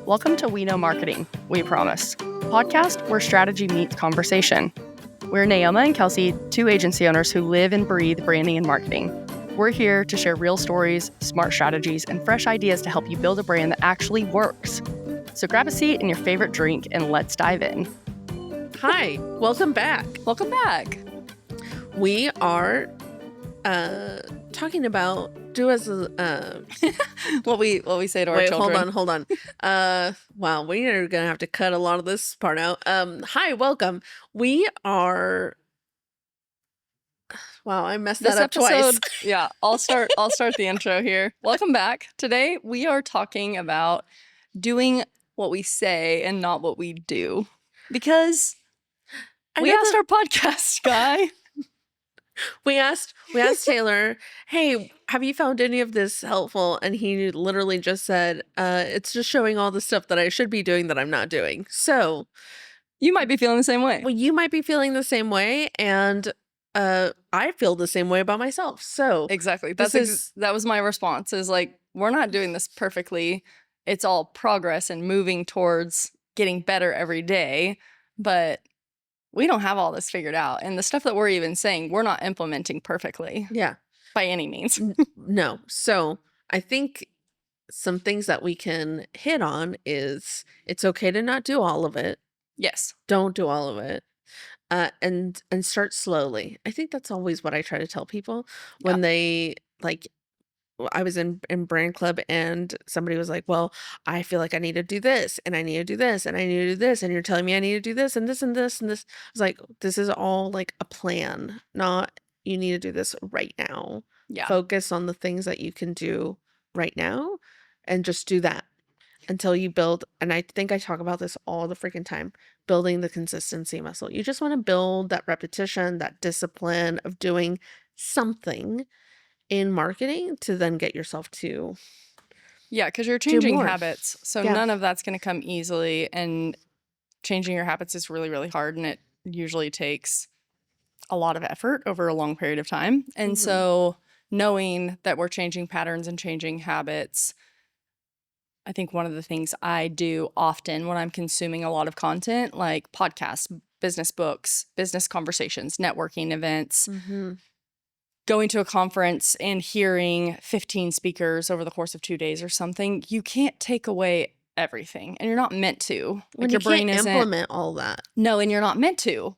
Welcome to We Know Marketing, We Promise, podcast where strategy meets conversation. We're Naoma and Kelsey, two agency owners who live and breathe branding and marketing. We're here to share real stories, smart strategies, and fresh ideas to help you build a brand that actually works. So grab a seat and your favorite drink and let's dive in. Hi, welcome back. Welcome back. We are talking about what we say to our children. Hold on. Wow, we are gonna have to cut a lot of this part out. Hi, welcome. We are. Wow, I messed that up twice. Yeah, I'll start the intro here. Welcome back. Today we are talking about doing what we say and not what we do, because we asked our podcast guy. We asked Taylor, hey, have you found any of this helpful? And he literally just said, it's just showing all the stuff that I should be doing that I'm not doing. So you might be feeling the same way. Well, you might be feeling the same way. And I feel the same way about myself. So exactly. That was my response, is like, we're not doing this perfectly. It's all progress and moving towards getting better every day. But we don't have all this figured out. And the stuff that we're even saying, we're not implementing perfectly. Yeah. By any means. No. So I think some things that we can hit on is it's okay to not do all of it. Yes. Don't do all of it. And start slowly. I think that's always what I try to tell people when they I was in brand club and somebody was like, well, I feel like I need to do this and I need to do this and I need to do this. And you're telling me I need to do this and this and this and this. I was like, this is all like a plan, not you need to do this right now. Yeah. Focus on the things that you can do right now and just do that until you build. And I think I talk about this all the freaking time, building the consistency muscle. You just want to build that repetition, that discipline of doing something in marketing to then get yourself to because you're changing habits, so none of that's going to come easily, and changing your habits is really, really hard, and it usually takes a lot of effort over a long period of time. And so knowing that we're changing patterns and changing habits, I think one of the things I do often when I'm consuming a lot of content, like podcasts, business books, business conversations, networking events, going to a conference and hearing 15 speakers over the course of 2 days or something, you can't take away everything, and you're not meant to. Like, your brain can't implement all that. No, and you're not meant to.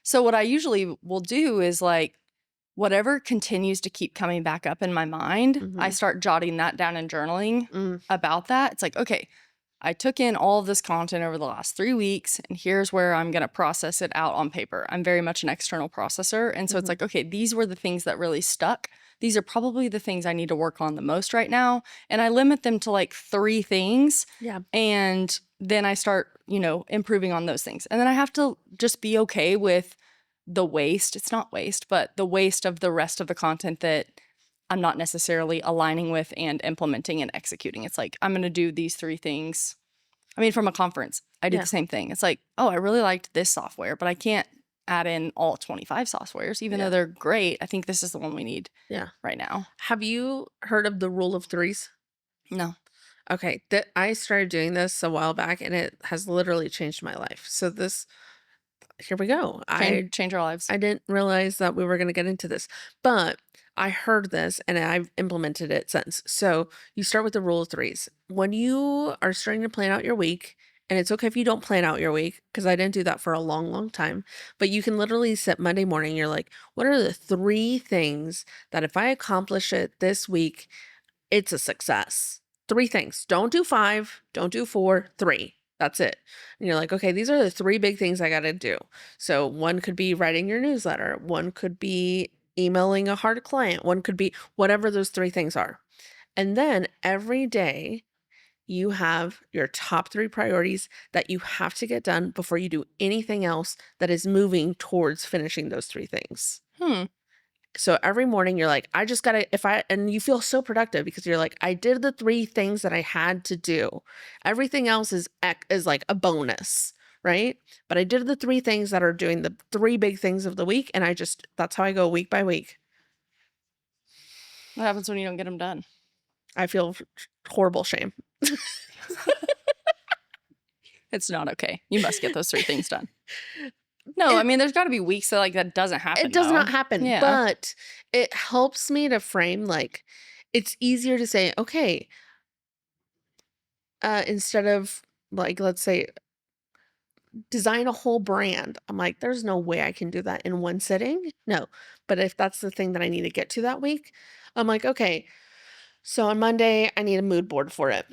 So what I usually will do is, like, whatever continues to keep coming back up in my mind, I start jotting that down and journaling about that. It's like, okay, I took in all of this content over the last 3 weeks, and here's where I'm going to process it out on paper. I'm very much an external processor. And so it's like, okay, these were the things that really stuck. These are probably the things I need to work on the most right now. And I limit them to like 3 things. Yeah. And then I start, improving on those things. And then I have to just be okay with the waste. It's not waste, but the waste of the rest of the content that I'm not necessarily aligning with and implementing and executing. It's like, I'm going to do these 3 things. I mean, from a conference, I did the same thing. It's like, oh, I really liked this software, but I can't add in all 25 softwares, even though they're great. I think this is the one we need right now. Have you heard of the rule of 3s? No. Okay. I started doing this a while back and it has literally changed my life. So here we go. Change our lives. I didn't realize that we were going to get into this, but I heard this and I've implemented it since. So you start with the rule of 3s. When you are starting to plan out your week, and it's okay if you don't plan out your week, because I didn't do that for a long, long time, but you can literally set Monday morning. You're like, what are the 3 things that if I accomplish it this week, it's a success? 3 things. Don't do 5. Don't do 4. 3. That's it. And you're like, okay, these are the 3 big things I got to do. So one could be writing your newsletter. One could be emailing a hard client. One could be whatever those 3 things are. And then every day you have your top 3 priorities that you have to get done before you do anything else that is moving towards finishing those 3 things. So every morning you're like, I just gotta, and you feel so productive because you're like, I did the 3 things that I had to do. Everything else is like a bonus, right? But I did the 3 things that are doing the 3 big things of the week. And that's how I go week by week. What happens when you don't get them done? I feel horrible shame. It's not okay. You must get those 3 things done. No, I mean, there's got to be weeks that like that doesn't happen. It does though. not happen, Yeah. but it helps me to frame, like, it's easier to say, okay, instead of, like, let's say, design a whole brand. I'm like, there's no way I can do that in one sitting. No. But if that's the thing that I need to get to that week, I'm like, okay, so on Monday, I need a mood board for it.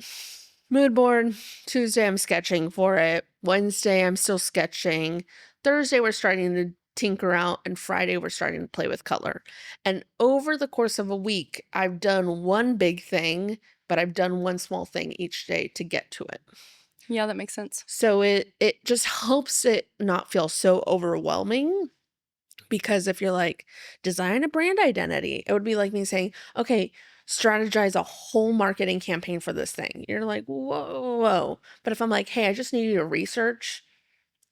Mood board. Tuesday, I'm sketching for it. Wednesday, I'm still sketching. Thursday, we're starting to tinker out. And Friday, we're starting to play with color. And over the course of a week, I've done one big thing, but I've done one small thing each day to get to it. Yeah, that makes sense. So it just helps it not feel so overwhelming. Because if you're like, design a brand identity, it would be like me saying, okay, strategize a whole marketing campaign for this thing. You're like, whoa, whoa. But if I'm like, hey, I just need you to research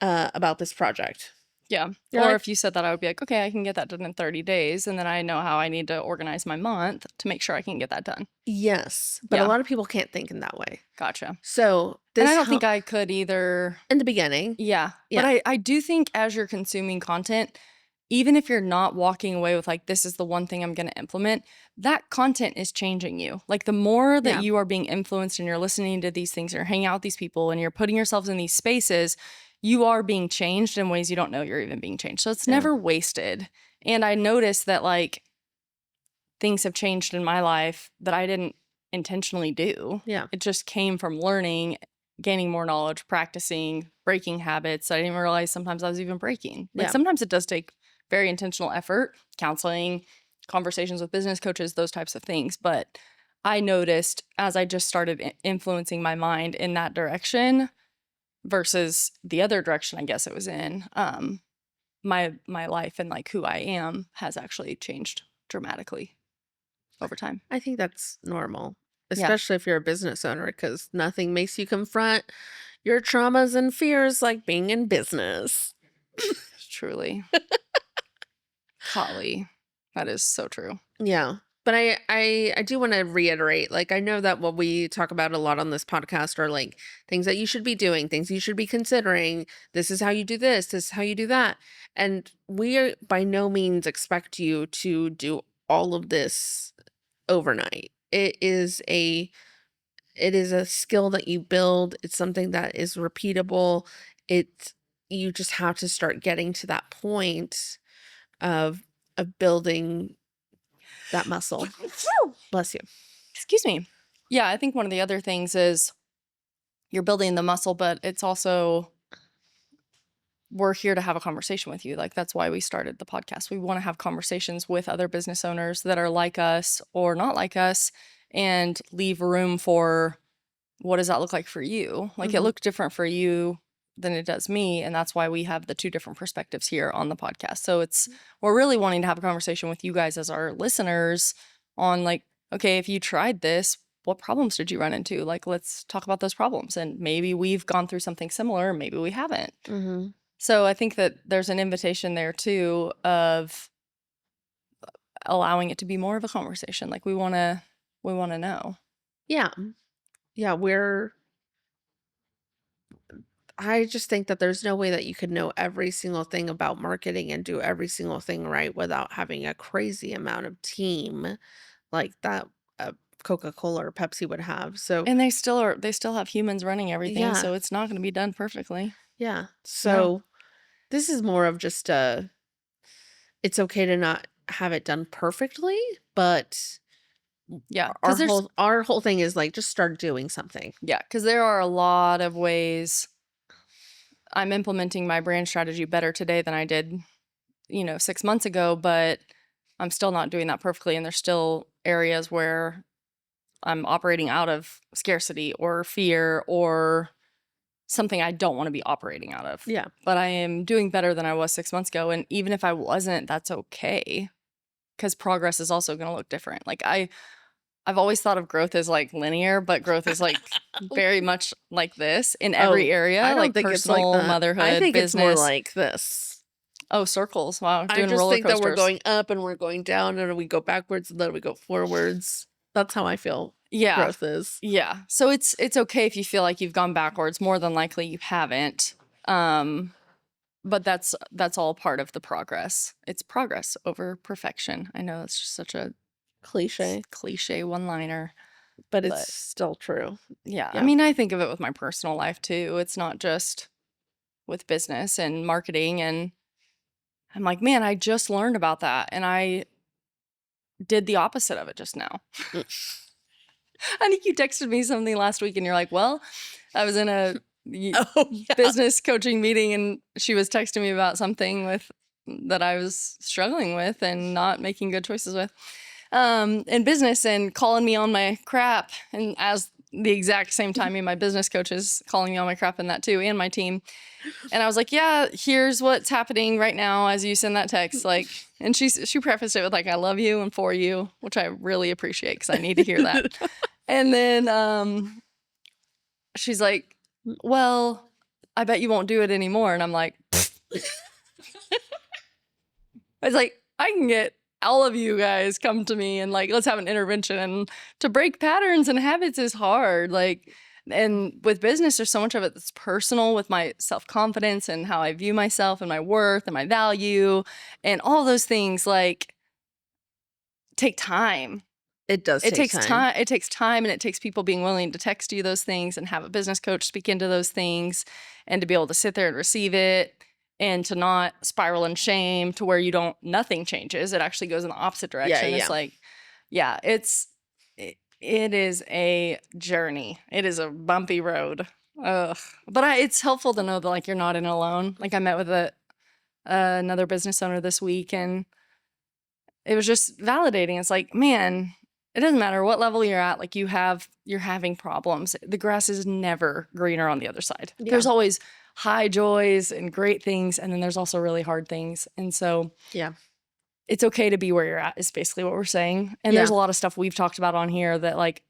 about this project. Yeah. You're Or like- if you said that, I would be like, okay, I can get that done in 30 days. And then I know how I need to organize my month to make sure I can get that done. Yes. But Yeah. a lot of people can't think in that way. Gotcha. So And this I don't think I could either. in the beginning. Yeah. Yeah. But I do think as you're consuming content, even if you're not walking away with like, this is the one thing I'm going to implement, that content is changing you. Like the more that Yeah. you are being influenced and you're listening to these things and you're hanging out with these people and you're putting yourselves in these spaces, you are being changed in ways you don't know you're even being changed. So it's Yeah. never wasted. And I noticed that like things have changed in my life that I didn't intentionally do. Yeah. It just came from learning, gaining more knowledge, practicing, breaking habits that I didn't even realize sometimes I was even breaking. Like Yeah. sometimes it does take very intentional effort, counseling, conversations with business coaches, those types of things. But I noticed as I just started influencing my mind in that direction versus the other direction I guess it was in, my life and like who I am has actually changed dramatically over time. I think that's normal, Yeah. especially if you're a business owner, because nothing makes you confront your traumas and fears like being in business. Truly. Holly. That is so true. Yeah. But I do want to reiterate, like, I know that what we talk about a lot on this podcast are like things that you should be doing, things you should be considering. This is how you do this. This is how you do that. And we by no means expect you to do all of this overnight. It is a skill that you build. It's something that is repeatable. You just have to start getting to that point of building that muscle. Bless you. Excuse me. Yeah, I think one of the other things is you're building the muscle, but it's also we're here to have a conversation with you. Like that's why we started the podcast. We want to have conversations with other business owners that are like us or not like us and leave room for what does that look like for you? Like it Mhm. looks different for you than it does me. And that's why we have the 2 different perspectives here on the podcast. So we're really wanting to have a conversation with you guys as our listeners on like, okay, if you tried this, what problems did you run into? Like, let's talk about those problems. And maybe we've gone through something similar, maybe we haven't. Mhm. So I think that there's an invitation there too of allowing it to be more of a conversation. Like we want to know. Yeah. Yeah, I just think that there's no way that you could know every single thing about marketing and do every single thing right without having a crazy amount of team like that Coca-Cola or Pepsi would have. So And they still have humans running everything, Yeah. so it's not going to be done perfectly. yeah. So this is more of just it's okay to not have it done perfectly, but Yeah, our because whole thing is like just start doing something. there are a lot of ways I'm implementing my brand strategy better today than I did, 6 months ago, but I'm still not doing that perfectly. And there's still areas where I'm operating out of scarcity or fear or something I don't want to be operating out of. Yeah. But I am doing better than I was 6 months ago. And even if I wasn't, that's okay. Because progress is also going to look different. Like I've always thought of growth as like linear, but growth is like very much like this in every area, I don't like think personal, it's like that. motherhood, I think business. it's more like this. Oh, circles. Wow. I Doing just roller think coasters. that we're going up and we're going down and we go backwards and then we go forwards. That's how I feel. Yeah. growth is. Yeah. So it's okay if you feel like you've gone backwards. More than likely you haven't. But that's all part of the progress. It's progress over perfection. I know it's just such a Cliche, one-liner, but but it's still true. yeah. I Yeah. mean, I think of it with my personal life too. It's not just with business and marketing, and I'm like, man, I just learned about that and I did the opposite of it just now. Mm. I think you texted me something last week and you're like, well, I was in a Oh, yeah. business coaching meeting and she was texting me about something that I was struggling with and not making good choices with in business, and calling me on my crap. And as the exact same time, my business coach is calling me on my crap in that too, and my team. And I was like, yeah, here's what's happening right now as you send that text. Like, and she prefaced it with like, I love you and for you, which I really appreciate because I need to hear that. And then she's like, well, I bet you won't do it anymore. And I'm like, I was like, I can get all of you guys come to me and like, let's have an intervention. And to break patterns and habits is hard. Like, and with business, there's so much of it that's personal with my self-confidence and how I view myself and my worth and my value and all those things like take time. It does. It takes time. It takes time, and it takes people being willing to text you those things and have a business coach speak into those things and to be able to sit there and receive it and to not spiral in shame to where nothing changes. It actually goes in the opposite direction. Yeah. It's like, yeah, it is a journey. It is a bumpy road. Ugh. But it's helpful to know that like you're not in alone. Like I met with another business owner this week, and it was just validating. It's like, man, it doesn't matter what level you're at. Like you're having problems. The grass is never greener on the other side. Yeah. There's always high joys and great things, and then there's also really hard things. And so Yeah. it's okay to be where you're at is basically what we're saying. And there's a lot of stuff we've talked about on here that like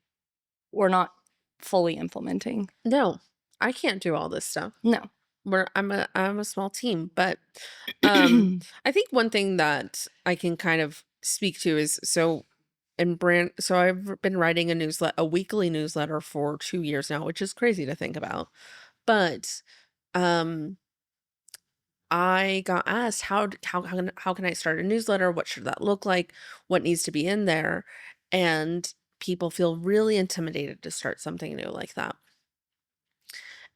we're not fully implementing. No, I can't do all this stuff. No. I'm a small team, but I think one thing that I can kind of speak to is so I've been writing a weekly newsletter for 2 years now, which is crazy to think about. But I got asked how can I start a newsletter? What should that look like? What needs to be in there? And people feel really intimidated to start something new like that.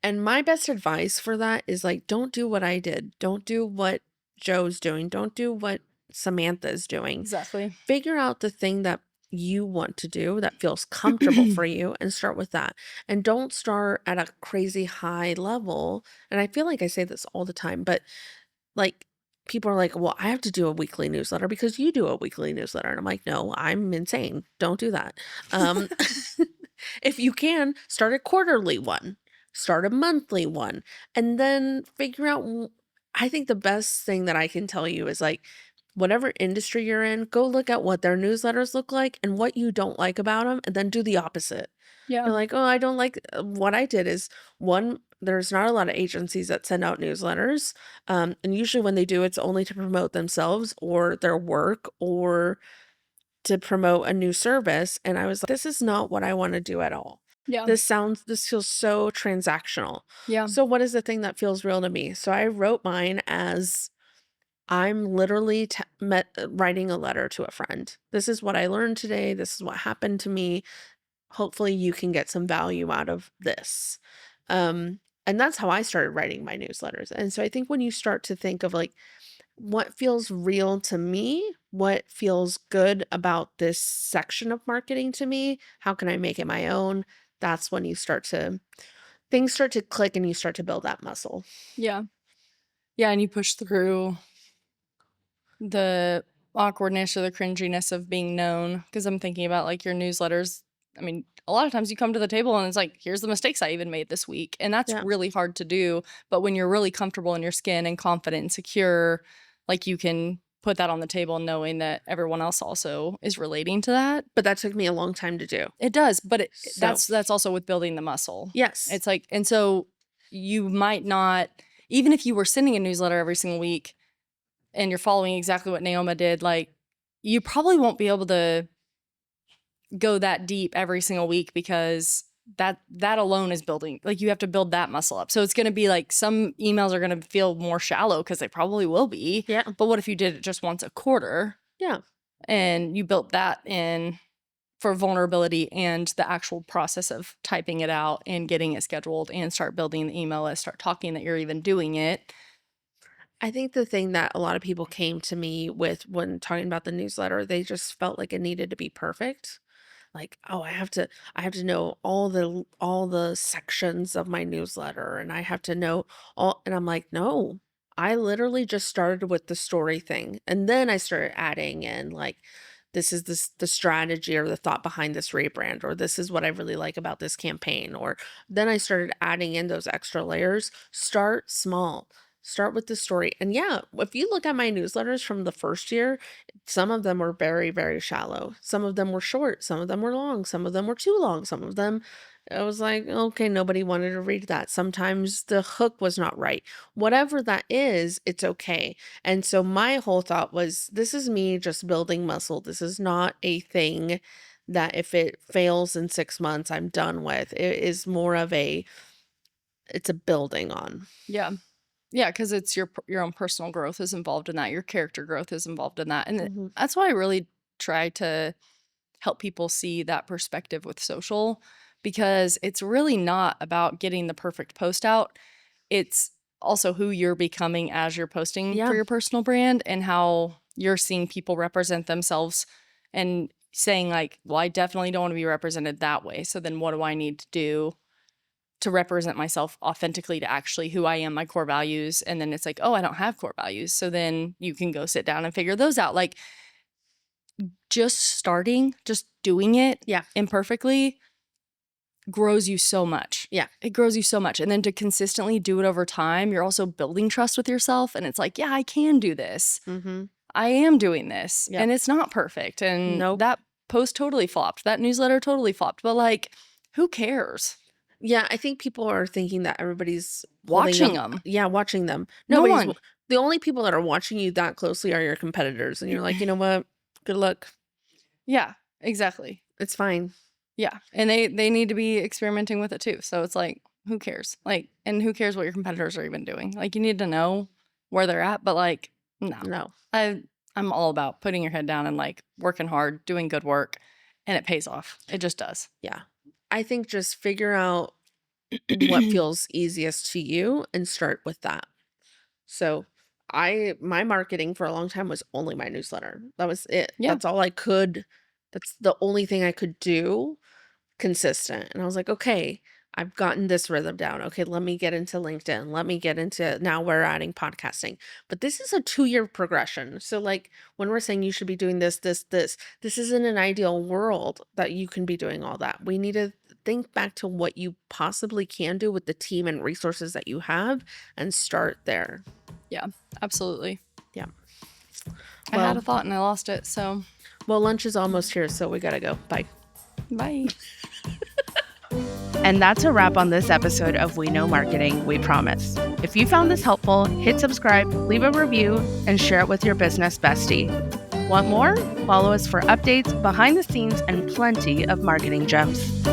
And my best advice for that is like, don't do what I did. Don't do what Joe's doing. Don't do what Samantha's doing. Exactly. Figure out the thing that you want to do that feels comfortable for you and start with that. And don't start at a crazy high level. And I feel like I say this all the time, but like people are like, well, I have to do a weekly newsletter because you do a weekly newsletter. And I'm like, no, I'm insane. Don't do that. If you can, start a quarterly one, start a monthly one, and then figure out. I think the best thing that I can tell you is like, whatever industry you're in, go look at what their newsletters look like and what you don't like about them, and then do the opposite. Yeah. You're like, oh, I don't like what I did is there's not a lot of agencies that send out newsletters. And usually when they do, it's only to promote themselves or their work or to promote a new service. And I was like, this is not what I want to do at all. Yeah. This feels so transactional. Yeah. So what is the thing that feels real to me? So I wrote mine as I'm literally writing a letter to a friend. This is what I learned today. This is what happened to me. Hopefully you can get some value out of this. And that's how I started writing my newsletters. And so I think when you start to think of like, what feels real to me, what feels good about this section of marketing to me, how can I make it my own? That's when things start to click and you start to build that muscle. Yeah. Yeah. And you push through the awkwardness or the cringiness of being known. Because I'm thinking about like your newsletters. I mean, a lot of times you come to the table and it's like, here's the mistakes I even made this week. And that's really hard to do. But when you're really comfortable in your skin and confident and secure, like you can put that on the table knowing that everyone else also is relating to that. But that took me a long time to do. It does. But that's also with building the muscle. Yes. It's like, and so you might not, even if you were sending a newsletter every single week and you're following exactly what Naoma did, like you probably won't be able to go that deep every single week, because that alone is building, like, you have to build that muscle up. So it's going to be like some emails are going to feel more shallow, because they probably will be. Yeah. But what if you did it just once a quarter? Yeah. And you built that in for vulnerability and the actual process of typing it out and getting it scheduled and start building the email list, start talking that you're even doing it. I think the thing that a lot of people came to me with when talking about the newsletter, they just felt like it needed to be perfect. Like, oh, I have to know all the sections of my newsletter, and I have to know all, and I'm like, no. I literally just started with the story thing, and then I started adding in, like, this is the strategy or the thought behind this rebrand, or this is what I really like about this campaign, or then I started adding in those extra layers. Start small. Start with the story. And yeah, if you look at my newsletters from the first year, some of them were very, very shallow. Some of them were short. Some of them were long. Some of them were too long. Some of them, I was like, okay, nobody wanted to read that. Sometimes the hook was not right. Whatever that is, it's okay. And so my whole thought was, this is me just building muscle. This is not a thing that if it fails in 6 months, I'm done with. It is more of it's a building on. Yeah. Yeah, because it's your own personal growth is involved in that. Your character growth is involved in that. And that's why I really try to help people see that perspective with social, because it's really not about getting the perfect post out. It's also who you're becoming as you're posting for your personal brand, and how you're seeing people represent themselves and saying, like, well, I definitely don't want to be represented that way. So then what do I need to do to represent myself authentically to actually who I am, my core values? And then it's like, oh, I don't have core values. So then you can go sit down and figure those out. Like, just starting, just doing it imperfectly grows you so much. Yeah. It grows you so much. And then to consistently do it over time, you're also building trust with yourself. And it's like, yeah, I can do this. I am doing this. And it's not perfect. And that post totally flopped. That newsletter totally flopped. But, like, who cares? Yeah, I think people are thinking that everybody's watching them. Yeah, watching them. No one. The only people that are watching you that closely are your competitors. And you're like, you know what? Good luck. Yeah, exactly. It's fine. Yeah. And they need to be experimenting with it too. So it's like, who cares? Like, and who cares what your competitors are even doing? Like, you need to know where they're at, but, like, no. I'm all about putting your head down and, like, working hard, doing good work, and it pays off. It just does. Yeah. I think just figure out what feels easiest to you and start with that. So my marketing for a long time was only my newsletter. That was it. Yeah. That's all I could. That's the only thing I could do consistent. And I was like, okay, I've gotten this rhythm down. Okay, let me get into LinkedIn. Let me get into, now we're adding podcasting. But this is a 2-year progression. So, like, when we're saying you should be doing this isn't an ideal world that you can be doing all that. We need to think back to what you possibly can do with the team and resources that you have and start there. Yeah, absolutely. Yeah. I had a thought and I lost it. So, well, lunch is almost here, so we gotta go. Bye. Bye. And that's a wrap on this episode of We Know Marketing, We Promise. If you found this helpful, hit subscribe, leave a review, and share it with your business bestie. Want more? Follow us for updates, behind the scenes, and plenty of marketing gems.